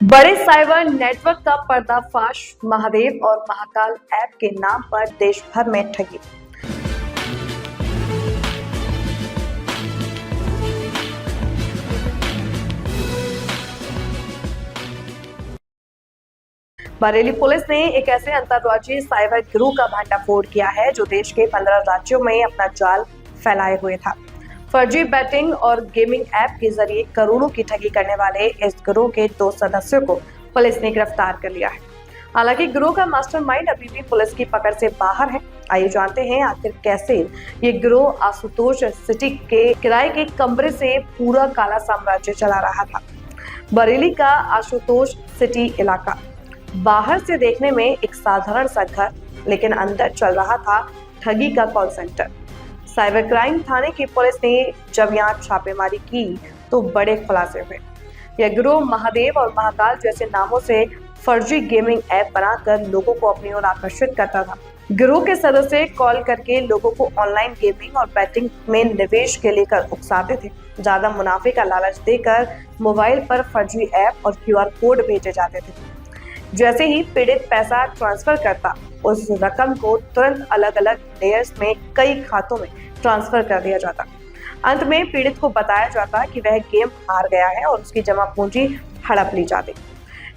बड़े cyber network का पर्दाफाश। महादेव और महाकाल ऐप के नाम पर देश भर में ठगी। बरेली पुलिस ने एक ऐसे अंतर्राज्यीय साइबर गिरोह का भंडाफोड़ किया है जो देश के 15 राज्यों में अपना जाल फैलाए हुए था। फर्जी बैटिंग और गेमिंग ऐप के जरिए करोड़ों की ठगी करने वाले इस गिरोह के 2 सदस्यों को पुलिस ने गिरफ्तार कर लिया है। हालांकि गिरोह का मास्टरमाइंड अभी भी पुलिस की पकड़ से बाहर है। आइए जानते हैं आखिर कैसे ये गिरोह आशुतोष सिटी के किराए के कमरे से पूरा काला साम्राज्य चला रहा था। बरेली का आशुतोष सिटी इलाका बाहर से देखने में एक साधारण सा घर, लेकिन अंदर चल रहा था ठगी का कॉल सेंटर। साइबर क्राइम थाने की पुलिस ने जब यहाँ छापेमारी की तो बड़े खुलासे हुए। यह गिरोह महादेव और महाकाल जैसे नामों से फर्जी गेमिंग ऐप बनाकर लोगों को अपनी ओर आकर्षित करता था। गिरोह के सदस्य कॉल करके लोगों को ऑनलाइन गेमिंग और बैटिंग में निवेश के लेकर उकसाते थे। ज्यादा मुनाफे का लालच देकर मोबाइल पर फर्जी ऐप और QR कोड भेजे जाते थे। जैसे ही पीड़ित पैसा ट्रांसफर करता, उस रकम को तुरंत अलग अलग लेयर्स में कई खातों में ट्रांसफर कर दिया जाता। अंत में पीड़ित को बताया जाता कि वह गेम हार गया है और उसकी जमा पूंजी हड़प ली जाती।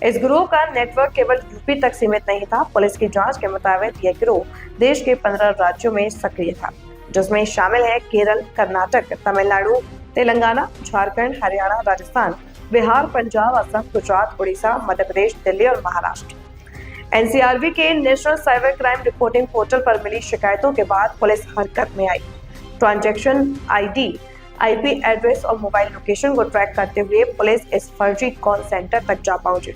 इस गिरोह का नेटवर्क केवल यूपी तक सीमित नहीं था। पुलिस की जांच के मुताबिक यह गिरोह देश के 15 राज्यों में सक्रिय था, जिसमें शामिल है केरल, कर्नाटक, तमिलनाडु, तेलंगाना, झारखंड, हरियाणा, राजस्थान, बिहार, पंजाब, असम, गुजरात, उड़ीसा, मध्य प्रदेश, दिल्ली और महाराष्ट्र। NCRB के national cyber crime reporting portal पर मिली शिकायतों के बाद पुलिस हरकत में आई। ट्रांजैक्शन ID, IP एड्रेस और मोबाइल लोकेशन को ट्रैक करते हुए पुलिस इस फर्जी कॉल सेंटर तक जा पहुंची।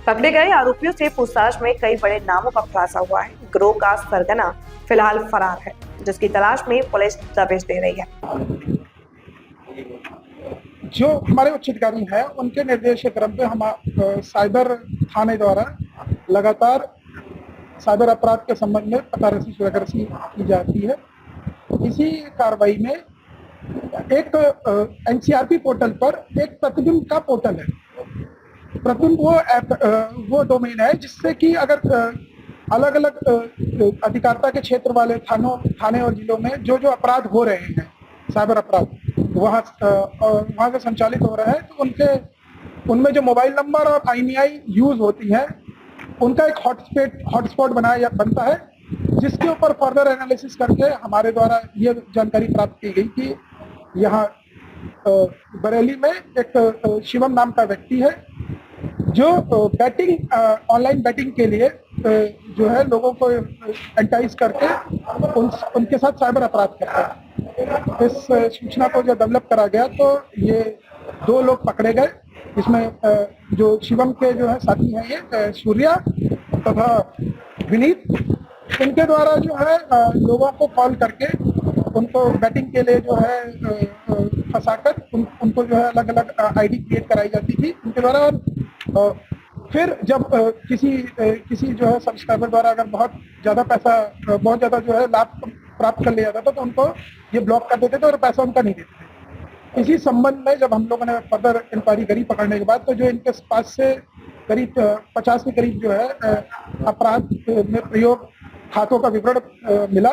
पकड़े गए आरोपियों से पूछताछ में कई बड़े नामों का खुलासा हुआ है। गिरोह का सरगना फिलहाल फरार है, जिसकी तलाश में पुलिस दबिश दे रही है। जो हमारे उच्च अधिकारी हैं उनके निर्देश के क्रम पे हम साइबर थाने द्वारा लगातार साइबर अपराध के संबंध में पतारसी सुरगरसी की जाती है। इसी कार्रवाई में एक NCRB पोर्टल पर एक प्रतिबिंब का पोर्टल है। प्रतिबिंब वो ऐप वो डोमेन है जिससे कि अगर अलग अलग अधिकारिता के क्षेत्र वाले थाने और जिलों में जो अपराध हो रहे हैं, साइबर अपराध वहाँ से संचालित हो रहा है, तो उनमें जो मोबाइल नंबर और IMEI यूज होती है, उनका एक हॉटस्पॉट बनता है, जिसके ऊपर फर्दर एनालिसिस करके हमारे द्वारा ये जानकारी प्राप्त की गई कि यहाँ बरेली में एक शिवम नाम का व्यक्ति है जो बैटिंग ऑनलाइन बैटिंग के लिए जो है लोगों को एंटाइज करके उनके साथ साइबर अपराध करता है। इस सूचना को जब डेवलप करा गया तो ये 2 लोग पकड़े गए, इसमें जो शिवम के जो है साथी हैं ये सूर्या तथा विनीत। इनके द्वारा जो है लोगों को कॉल करके उनको बैटिंग के लिए जो है फंसाकर उनको जो है अलग अलग ID क्रिएट कराई जाती थी उनके द्वारा। और फिर जब किसी जो है सब्सक्राइबर द्वारा अगर बहुत ज़्यादा जो है लाभ प्राप्त कर लिया जाता था तो उनको ये ब्लॉक कर देते थे और पैसा उनका नहीं देते थे। इसी संबंध में जब हम लोगों ने फर्दर इंक्वायरी करी पकड़ने के बाद, तो जो इनके पास से करीब 50 के करीब जो है अपराध में प्रयोग खातों का विवरण मिला,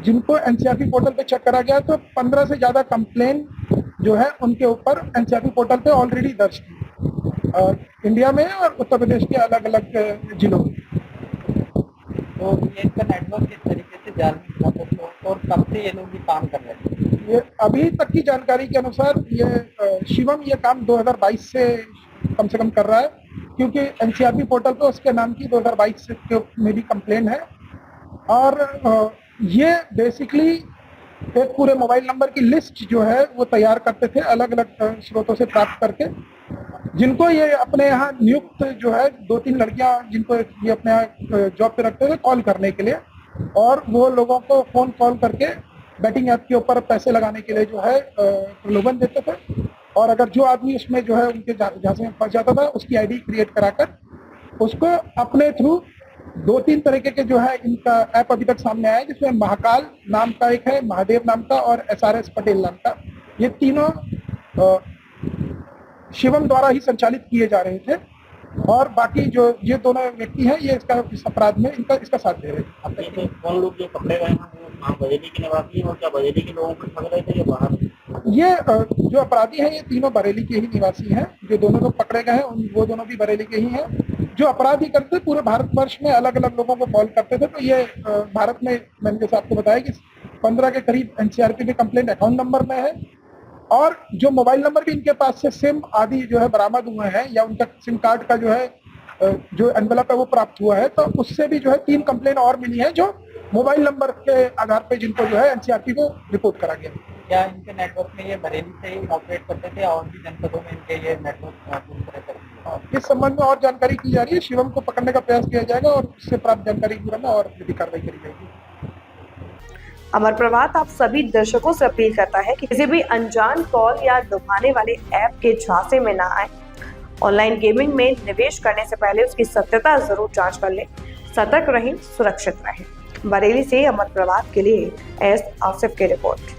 जिनको NCRB पोर्टल पे चेक करा गया तो 15 से ज़्यादा कंप्लेन जो है उनके ऊपर NCRB पोर्टल पे ऑलरेडी दर्ज थी इंडिया में और उत्तर प्रदेश के अलग अलग जिलों में। तो ये इनका नेटवर्क किस तरीके से जाल में था और कब से ये लोग ये काम कर रहे हैं? ये अभी तक की जानकारी के अनुसार ये शिवम ये काम 2022 से कम कर रहा है, क्योंकि NCRB पोर्टल पे उसके नाम की 2022 में भी कंप्लेन है। और ये बेसिकली एक पूरे मोबाइल नंबर की लिस्ट जो है वो तैयार करते थे अलग अलग स्रोतों से प्राप्त करके, जिनको ये अपने यहाँ नियुक्त जो है 2-3 लड़कियां जिनको ये अपने यहाँ जॉब पे रखते थे कॉल करने के लिए, और वो लोगों को फोन कॉल करके बैटिंग ऐप के ऊपर पैसे लगाने के लिए जो है प्रलोभन देते थे। और अगर जो आदमी उसमें जो है उनके जहाँ से फंस जाता था उसकी ID क्रिएट कराकर उसको अपने थ्रू 2-3 तरीके के जो है इनका ऐप अभी तक सामने आया है, जिसमें महाकाल नाम का एक है, महादेव नाम का और SRS पटेल नाम का। ये तीनों शिवम द्वारा ही संचालित किए जा रहे थे। और बाकी जो ये दोनों व्यक्ति हैं ये इस अपराध में इसका साथ दे रहे हैं। अब जैसे कौन लोग जो पकड़े गए हैं वो वहाँ बरेली के निवासी हैं और क्या बरेली के लोगों को ठग रहे थे या बाहर? ये जो अपराधी हैं ये तीनों बरेली के ही निवासी हैं। जो दोनों लोग पकड़े गए हैं वो दोनों भी बरेली के ही हैं। जो अपराध ही करते पूरे भारतवर्ष में अलग अलग लोगों को कॉल करते थे। तो ये भारत में मैंने जैसे आपको बताया कि 15 के करीब एनसीआरपी में कंप्लेंट अकाउंट नंबर में है और जो मोबाइल नंबर भी इनके पास से सिम आदि जो है बरामद हुए हैं या उनका सिम कार्ड का जो है जो एनवेलप है वो प्राप्त हुआ है। तो उससे भी जो है 3 कंप्लेंट और मिली है जो मोबाइल नंबर के आधार पे जिनको जो है एनसीआरपी को रिपोर्ट करा गया। क्या इनके नेटवर्क में ये बरेली से ही ऑपरेट करते थे और भी जनपदों में इनके ये नेटवर्क? इस संबंध में और जानकारी की जा रही है। शिवम को पकड़ने का प्रयास किया जाएगा और उससे प्राप्त जानकारी के में और विधिक कार्रवाई करी जाएगी। अमर प्रभात आप सभी दर्शकों से अपील करता है कि किसी भी अनजान कॉल या लुभाने वाले ऐप के झांसे में ना आए। ऑनलाइन गेमिंग में निवेश करने से पहले उसकी सत्यता जरूर जांच कर लें। सतर्क रहें, सुरक्षित रहें। बरेली से अमर प्रभात के लिए एस आसिफ की रिपोर्ट।